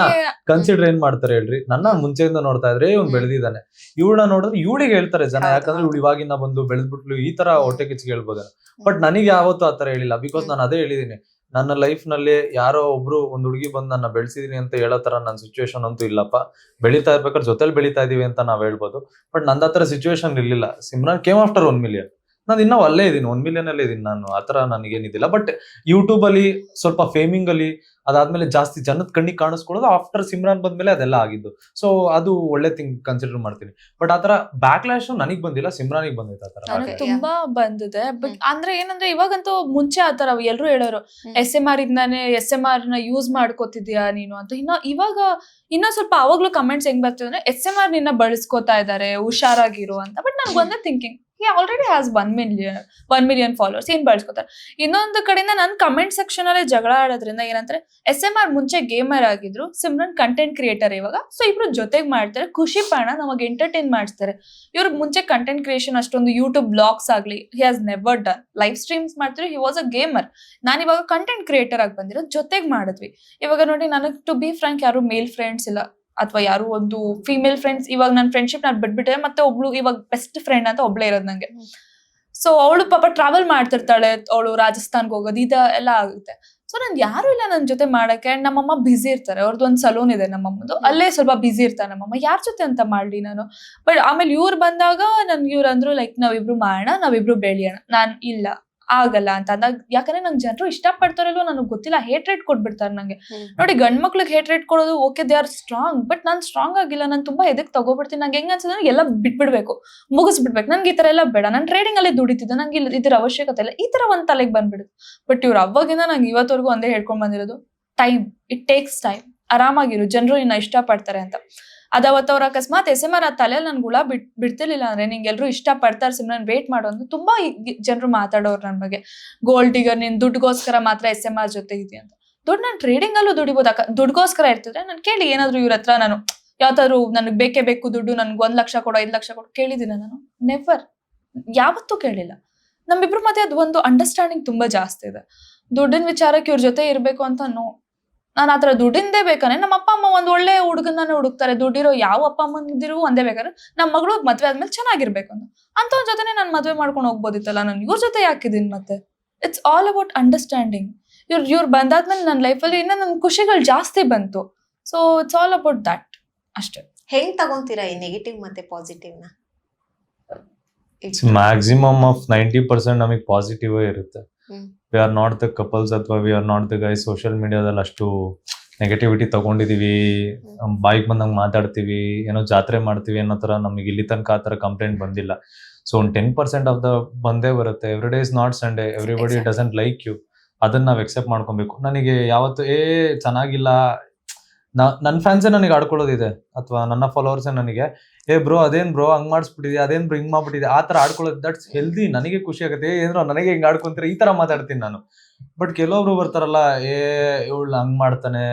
ಕನ್ಸಿಡರ್ ಏನ್ ಮಾಡ್ತಾರೆ ಹೇಳ್ರಿ, ನನ್ನ ಮುಂಚೆಯಿಂದ ನೋಡ್ತಾ ಇದ್ರೆ ಇವ್ನು ಬೆಳೆದಿದ್ದಾನೆ, ಇವಳನ್ನ ನೋಡಿದ್ರೆ ಇವಳಿಗೆ ಹೇಳ್ತಾರೆ ಜನ, ಯಾಕಂದ್ರೆ ಇವಳು ಇವಾಗಿನ ಬಂದು ಬೆಳೆದ್ಬಿಟ್ಲು ಈ ತರ ಹೊಟ್ಟೆ ಕಿಚ್ಚಿಗೆ ಹೇಳ್ಬೋದು. ಬಟ್ ನನಗೆ ಯಾವತ್ತು ಆತರ ಹೇಳಿಲ್ಲ, ಬಿಕಾಸ್ ನಾನು ಅದೇ ಹೇಳಿದೀನಿ, ನನ್ನ ಲೈಫ್ ನಲ್ಲಿ ಯಾರೋ ಒಬ್ರು ಒಂದ್ ಹುಡುಗಿ ಬಂದು ನನ್ನ ಬೆಳೆಸಿದೀನಿ ಅಂತ ಹೇಳೋ ತರ ನನ್ನ ಸಿಚುವೇಶನ್ ಅಂತೂ ಇಲ್ಲಪ್ಪ. ಬೆಳೀತಾ ಇರ್ಬೇಕಾದ್ರೆ ಜೊತೆಲಿ ಬೆಳೀತಾ ಇದೀವಿ ಅಂತ ನಾವ್ ಹೇಳ್ಬೋದು, ಬಟ್ ನಂದ ಹತ್ರ ಸಿಚುವೇಶನ್ ಇರ್ಲಿಲ್ಲ. ಸಿಮ್ರಾನ್ ಕೇಮ್ ಆಫ್ಟರ್ 1 million, ನಾನು ಇನ್ನೂ ಅಲ್ಲೇ ಇದೀನಿ, 1 million ಅಲ್ಲೇ ಇದೀನಿ ನಾನು. ಆತರ ನನಗೇನಿದಿಲ್ಲ. ಬಟ್ ಯೂಟ್ಯೂಬ್ ಅಲ್ಲಿ ಸ್ವಲ್ಪ ಫೇಮಿಂಗ್ ಅಲ್ಲಿ ಅದಾದ್ಮೇಲೆ ಜಾಸ್ತಿ ಜನದ ಕಣ್ಣಿಗೆ ಕಾಣಿಸ್ಕೊಳ್ಳೋದು ಆಫ್ಟರ್ ಸಿಮ್ರಾನ್ ಬಂದ್ಮೇಲೆ ಅದೆಲ್ಲ ಆಗಿದ್ದು. ಸೊ ಅದು ಒಳ್ಳೆ ಥಿಂಗ್ ಕನ್ಸಿಡರ್ ಮಾಡ್ತೀನಿ. ಬಟ್ ಆತರ ಬ್ಯಾಕ್ಲಾಶ್ ನನಗ್ ಬಂದಿಲ್ಲ, ಸಿಮ್ರಾನಿಗೆ ಬಂದೈತೆ ಆತರ. ನನಗೆ ತುಂಬಾ ಬಂದಿದೆ. ಬಟ್ ಅಂದ್ರೆ ಏನಂದ್ರೆ ಇವಾಗಂತೂ ಮುಂಚೆ ಆತರ ಎಲ್ರು ಹೇಳೋರು, SMR ಇಂದಾನೆ SMR ನ ಯೂಸ್ ಮಾಡ್ಕೋತಿದ್ಯಾ ನೀನು ಅಂತ. ಇವಾಗ ಇನ್ನ ಸ್ವಲ್ಪ ಅವಾಗ್ಲೂ ಕಮೆಂಟ್ಸ್ ಹೆಂಗ್ ಬರ್ತದೆ ಅಂದ್ರೆ SMR ನಿನ್ನ ಬಳಸ್ಕೋತಾ ಇದಾರೆ, ಹುಷಾರಾಗಿರು ಅಂತ. ಬಟ್ ನನ್ಗೆ ಒಂದೇ thinking, already has 1 million followers, ಏನ್ ಬಳಸ್ಕೊತಾರೆ. ಇನ್ನೊಂದು ಕಡೆಯಿಂದ ನನ್ ಕಮೆಂಟ್ ಸೆಕ್ಷನ್ ಅಲ್ಲೇ ಜಗಳ ಆಡೋದ್ರಿಂದ ಏನಂದ್ರೆ SMR ಮುಂಚೆ ಗೇಮರ್ ಆಗಿದ್ರು, ಸಿಮ್ರನ್ ಕಂಟೆಂಟ್ ಕ್ರಿಯೇಟರ್ ಇವಾಗ. ಸೊ ಇಬ್ರು ಜೊತೆಗ್ ಮಾಡ್ತಾರೆ, ಖುಷಿ ಪಣ ನಮಗೆ ಎಂಟರ್ಟೈನ್ ಮಾಡಿಸ್ತಾರೆ. ಇವ್ರು ಮುಂಚೆ ಕಂಟೆಂಟ್ ಕ್ರಿಯೇಷನ್ ಅಷ್ಟೊಂದು ಯೂಟ್ಯೂಬ್ ಬ್ಲಾಗ್ಸ್ ಆಗ್ಲಿ he has never done. Live streams ಮಾಡ್ತಿದ್ರು, ಹಿ ವಾಸ್ ಅ ಗೇಮರ್. ನಾನು ಇವಾಗ ಕಂಟೆಂಟ್ ಕ್ರಿಯೇಟರ್ ಆಗಿ ಬಂದಿರೋ, ಜೊತೆಗ್ ಮಾಡಿದ್ವಿ. ಇವಾಗ ನೋಡಿ, ನನಗೆ ಟು ಬಿ ಫ್ರಾಂಕ್ ಯಾರು ಮೇಲ್ ಫ್ರೆಂಡ್ಸ್ ಇಲ್ಲ, ಅಥವಾ ಯಾರು ಒಂದು ಫಿಮೇಲ್ ಫ್ರೆಂಡ್ಸ್. ಇವಾಗ ನನ್ನ ಫ್ರೆಂಡ್ಶಿಪ್ ನಾನು ಬಿಟ್ಬಿಟ್ಟೆ, ಮತ್ತೆ ಒಬ್ಳು ಇವಾಗ ಬೆಸ್ಟ್ ಫ್ರೆಂಡ್ ಅಂತ ಒಬ್ಳೇ ಇರೋದು ನಂಗೆ. ಸೊ ಅವಳು ಪಾಪ ಟ್ರಾವೆಲ್ ಮಾಡ್ತಿರ್ತಾಳೆ, ಅವಳು ರಾಜಸ್ಥಾನ್ಗೆ ಹೋಗೋದು ಇದೆಲ್ಲ ಆಗುತ್ತೆ. ಸೊ ನನ್ ಯಾರು ಇಲ್ಲ ನನ್ನ ಜೊತೆ ಮಾಡಕ್ಕೆ. ಅಂಡ್ ನಮ್ಮಮ್ಮ ಬ್ಯುಸಿ ಇರ್ತಾರೆ, ಅವ್ರದ್ದು ಒಂದು ಸಲೂನ್ ಇದೆ ನಮ್ಮಮ್ಮದು, ಅಲ್ಲೇ ಸ್ವಲ್ಪ ಬ್ಯುಸಿ ಇರ್ತಾರೆ ನಮ್ಮಮ್ಮ, ಯಾರ ಜೊತೆ ಅಂತ ಮಾಡ್ಲಿ ನಾನು. ಬಟ್ ಆಮೇಲೆ ಇವ್ರು ಬಂದಾಗ ನನ್ಗೆ ಇವ್ರು ಅಂದ್ರು ಲೈಕ್ ನಾವಿಬ್ರು ಮಾಡೋಣ, ನಾವಿಬ್ರು ಬೆಳೆಯೋಣ. ನಾನ್ ಇಲ್ಲ ಆಗಲ್ಲ ಅಂತ ಅಂದಾಗ, ಯಾಕಂದ್ರೆ ನಂಗೆ ಜನರು ಇಷ್ಟಪಡ್ತಾರಲ್ಲೋ ನನಗೆ ಗೊತ್ತಿಲ್ಲ, ಹೇಟ್ ರೇಟ್ ಕೊಟ್ಬಿಡ್ತಾರೆ ನಂಗೆ. ನೋಡಿ, ಗಂಡ್ ಮಕ್ಳಿಗೆ ಹೇಟ್ ರೇಟ್ ಕೊಡೋದು okay, they are strong. But ನಾನು ಸ್ಟ್ರಾಂಗ್ ಆಗಿಲ್ಲ, ನಾನು ತುಂಬಾ ಎದಕ್ ತಗೋಬಿಡ್ತೀನಿ. ನಂಗೆ ಹೆಂಗ ಅನ್ಸುತ್ತೆ ಎಲ್ಲ ಬಿಟ್ಬಿಡ್ಬೇಕು, ಮುಗಿಸ್ಬಿಡ್ಬೇಕು. ನನ್ಗೆ ಈ ತರ ಎಲ್ಲ ಬೇಡ, ನಾನು ಟ್ರೇಡಿಂಗ್ ಅಲ್ಲೇ ದುಡಿತಿದ್ದೆ, ನಂಗೆ ಇದ್ರ ಅವಶ್ಯಕತೆ ಇಲ್ಲ, ಈ ತರ ಒಂದ್ ತಲೆಗೆ ಬಂದ್ಬಿಡುತ್ತೆ. ಬಟ್ ಇವ್ರು ಅವಾಗಿಂದ ನಂಗೆ ಇವತ್ತವರೆಗೂ ಒಂದೇ ಹೇಳ್ಕೊಂಡ್ ಬಂದಿರೋದು, ಟೈಮ್, ಇಟ್ ಟೇಕ್ಸ್ ಟೈಮ್, ಆರಾಮಾಗಿರು, ಜನರು ನಿನ್ನ ಇಷ್ಟಪಡ್ತಾರೆ ಅಂತ. ಅದವತ್ತು ಅವ್ರ ಅಕಸ್ಮಾತ್ SMR ಆ ತಲೆಯಲ್ಲಿ ನನ್ ಗುಳ ಬಿಡ್ತಿರ್ಲಿಲ್ಲ ಅಂದ್ರೆ, ನಿಂಗೆ ಎಲ್ರು ಇಷ್ಟ ಪಡ್ತಾರೆ ಸಿಮ್ರನ್, ವೇಟ್ ಮಾಡೋ ಅಂತ ತುಂಬಾ ಜನರು ಮಾತಾಡೋರು ನನ್ ಬಗ್ಗೆ. ಗೋಲ್ಡ್ ಡಿಗರ್, ನೀನ್ ದುಡ್ಗೋಸ್ಕರ ಮಾತ್ರ SMR ಜೊತೆ ಇದೆಯಾ ಅಂತ. ನಾನು ಟ್ರೇಡಿಂಗ್ ಅಲ್ಲೂ ದುಡಿಬೋದು, ದುಡ್ಗೋಸ್ಕರ ಇರ್ತಿದ್ರೆ ನಾನು ಕೇಳಿ ಏನಾದ್ರು ಇವ್ರ ಹತ್ರ ನಾನು ಯಾವ್ದಾದ್ರು ನನಗೆ ಬೇಕೇ ಬೇಕು ದುಡ್ಡು, ನನ್ಗೆ 1 ಲಕ್ಷ ಕೊಡೋ 5 ಲಕ್ಷ ಕೊಡೋ ಕೇಳಿದಿನ ನಾನು? ನೆವರ್, ಯಾವತ್ತೂ ಕೇಳಿಲ್ಲ. ನಮ್ಮಿಬ್ರು ಮತ್ತೆ ಅದು ಒಂದು ಅಂಡರ್ಸ್ಟ್ಯಾಂಡಿಂಗ್ ತುಂಬಾ ಜಾಸ್ತಿ ಇದೆ. ದುಡ್ಡಿನ ವಿಚಾರಕ್ಕೆ ಇವ್ರ ಜೊತೆ ಇರ್ಬೇಕು ಅಂತ ನಾನು ಆತರ ದುಡ್ಡಿಂದೇ ಬೇಕಾನೆ. ನಮ್ಮ ಅಪ್ಪ ಅಮ್ಮ ಒಂದ್ ಒಳ್ಳೆ ಹುಡುಗನ ಹುಡುಕ್ತಾರೆ, ದುಡ್ಡಿರೋ ಯಾವ ಅಪ್ಪ ಅಮ್ಮಂದಿರು ಒಂದೇ ಬೇಕಾದ್ರೆ ನಮ್ಮ ಮಗಳು ಮದ್ವೆ ಆದ್ಮೇಲೆ ಚೆನ್ನಾಗಿರ್ಬೇಕು ಅಂತ ಒಂದ್ ಜೊತೆ ನಾನು ಮದ್ವೆ ಮಾಡ್ಕೊಂಡು ಹೋಗ್ಬೋದಿತ್ತಲ್ಲ, ನಾನು ಇವ್ರ ಜೊತೆ ಯಾಕಿದೀನಿ ಮತ್ತೆ. It's all about understanding. ಇವ್ರು ಬಂದಾದ್ಮೇಲೆ ನನ್ನ ಲೈಫಲ್ಲಿ ಇನ್ನ ನನ್ ಖುಷಿಗಳು ಜಾಸ್ತಿ ಬಂತು. So it's all about that ಅಷ್ಟೇ. ಹೆಂಗ್ ತಗೊಂತೀರಾ ಈ ನೆಗೆಟಿವ್ ಮತ್ತೆ ಪಾಸಿಟಿವ್ ನ? ಮ್ಯಾಕ್ಸಿಮಮ್ ಆಫ್ 90% ನಮಗೆ ಪಾಸಿಟಿವ್ ಇರುತ್ತೆ. We are not the couples ಅಥವಾ we are not the guys social ಮೀಡಿಯಾದಲ್ಲಿ ಅಷ್ಟು ನೆಗೆಟಿವಿಟಿ ತಗೊಂಡಿದೀವಿ, ಬಾಯಿಗೆ ಬಂದಂಗೆ ಮಾತಾಡ್ತೀವಿ, ಏನೋ ಜಾತ್ರೆ ಮಾಡ್ತೀವಿ ಅನ್ನೋ ತರ ನಮಗೆ ಇಲ್ಲಿ ತನಕ ಆ ತರ ಕಂಪ್ಲೇಂಟ್ ಬಂದಿಲ್ಲ. ಸೊ ಒಂದು 10% ಆಫ್ ದ ಬಂದೇ ಬರುತ್ತೆ. Every day is not Sunday, everybody doesn't like you, ಅದನ್ನ ನಾವು ಎಕ್ಸೆಪ್ಟ್ ಮಾಡ್ಕೊಬೇಕು. ನನಗೆ ಯಾವತ್ತು ಚೆನ್ನಾಗಿಲ್ಲ, ನನ್ನ ಫ್ಯಾನ್ಸೇ ನನಗೆ ಆಡ್ಕೊಳ್ಳೋದಿದೆ, ಅಥವಾ ನನ್ನ ಫಾಲೋವರ್ಸೇ ನನಗೆ ಬ್ರೋ ಅದೇನ್ ಬ್ರೋ ಹಂಗ್ ಮಾಡಿಸ್ಬಿಟ್ಟಿದೆ, ಅದೇನ್ ಬ್ರೋ ಹಿಂಗ್ ಮಾಡ್ಬಿಟ್ಟಿದೆ, ಆ ತರ ಆಡ್ಕೊಳ್ಳೋದು ದಟ್ಸ್ ಹೆಲ್ದಿ. ನನಗೆ ಖುಷಿ ಆಗುತ್ತೆ, ಏನ್ರೋ ನನಗೆ ಹಿಂಗ್ ಆಡ್ಕೊಂತೀರ, ಈ ತರ ಮಾತಾಡ್ತೀನಿ ನಾನು. ಬಟ್ ಕೆಲವೊಬ್ರು ಬರ್ತಾರಲ್ಲ, ಇವಳು ಹಂಗ್ ಮಾಡ್ತಾನೆ,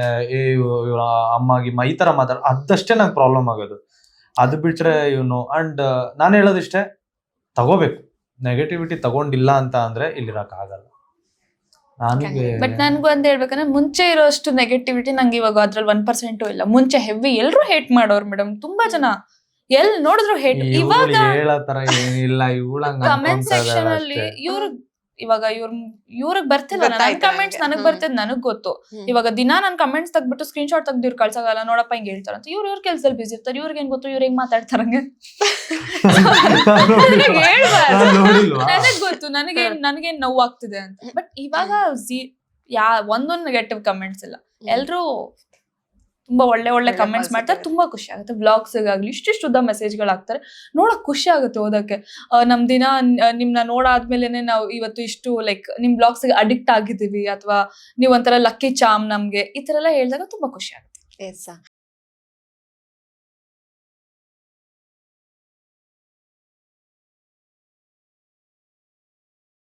ಇವ್ರ ಅಮ್ಮಾಗಿಮ್ಮ ಈ ತರ ಅದಷ್ಟೇ ನಂಗೆ ಪ್ರಾಬ್ಲಮ್ ಆಗೋದು. ಅದು ಬಿಟ್ರೆ ಇವನು ಅಂಡ್ ನಾನು ಹೇಳೋದಿಷ್ಟೇ, ತಗೋಬೇಕು. ನೆಗೆಟಿವಿಟಿ ತಗೊಂಡಿಲ್ಲ ಅಂತ ಅಂದ್ರೆ ಇಲ್ಲಿರಕ್ ಆಗಲ್ಲ. ಬಟ್ ನನ್ಗೂ ಅಂತ ಹೇಳ್ಬೇಕಂದ್ರೆ, ಮುಂಚೆ ಇರೋಷ್ಟು ನೆಗೆಟಿವಿಟಿ ನಂಗೆ ಇವಾಗ ಅದ್ರಲ್ಲಿ 1% ಇಲ್ಲ. ಮುಂಚೆ ಹೆವಿ ಎಲ್ರು ಹೇಟ್ ಮಾಡೋರು ಮೇಡಮ್, ತುಂಬಾ ಜನ ಎಲ್ ನೋಡಿದ್ರು ಹೇಟ್. ಇವಾಗ ಹೇಳತರ ಏನಿಲ್ಲ, ಕಮೆಂಟ್ ಸೆಕ್ಷನ್ ಅಲ್ಲಿ ಇವಾಗ ಇವ್ರಿಗೆ ಬರ್ತಿಲ್ಲ ನನ್ ಗೊತ್ತಾಯ್ತು ಕಮೆಂಟ್ಸ್ ನಂಗೆ. ನನಗ್ ಬರ್ತಿದ್ ನನಗ್ ಗೊತ್ತು. ಹ್ಮ್. ಇವಾಗ ದಿನ ನನ್ ಕಮೆಂಟ್ಸ್ ತೆಗ್ಬಿಟ್ಟು ಸ್ಕ್ರೀನ್ ಶಾಟ್ ತೆಗ್ದು ಇವ್ರು ಕಳ್ಸೋಗಲ್ಲ, ನೋಡಪ್ಪ ಹಿಂಗ್ ಹೇಳ್ತಾರಂತ. ಇವ್ರ ಕೆಲ್ಸದಲ್ಲಿ ಬಿಸಿ ಇರ್ತಾರೆ, ಇವ್ರಿಗೆ ಏನ್ ಗೊತ್ತು ಇವ್ರ ಹೆಂಗ್ ಮಾತಾಡ್ತಾರಂಗೆ. ನನಗ್ ಗೊತ್ತು ನನಗೇನ್ ನೋವು ಆಗ್ತಿದೆ ಅಂತ. ಬಟ್ ಇವಾಗ ಒಂದೊಂದು ನೆಗೆಟಿವ್ ಕಮೆಂಟ್ಸ್ ಇಲ್ಲ, ಎಲ್ರು ತುಂಬಾ ಒಳ್ಳೆ ಒಳ್ಳೆ ಕಮೆಂಟ್ಸ್ ಮಾಡ್ತಾರೆ. positive. ತುಂಬಾ ಖುಷಿ ಆಗುತ್ತೆ. ಬ್ಲಾಗ್ಸ್ ಆಗ್ಲಿ ಇಷ್ಟಿಷ್ಟು ಉದ್ದ ಮೆಸೇಜ್ಗಳು ಹಾಕ್ತಾರೆ, ನೋಡಕ್ ಖುಷಿ ಆಗುತ್ತೆ ಓದಕ್ಕೆ. ನಮ್ ದಿನ ನಿಮ್ನ ನೋಡಾದ್ಮೇಲೆನೆ ನಾವು ಇವತ್ತು ಇಷ್ಟು ಲೈಕ್ ನಿಮ್ ಬ್ಲಾಗ್ಸ್ ಅಡಿಕ್ಟ್ ಆಗಿದೀವಿ, ಅಥವಾ ನೀವ್ ಒಂಥರ ಲಕ್ಕಿ ಚಾಮ್ ನಮ್ಗೆ, ಈ ತರ ಎಲ್ಲ ಹೇಳಿದಾಗ ತುಂಬಾ ಖುಷಿ ಆಗುತ್ತೆ. ಎಸ್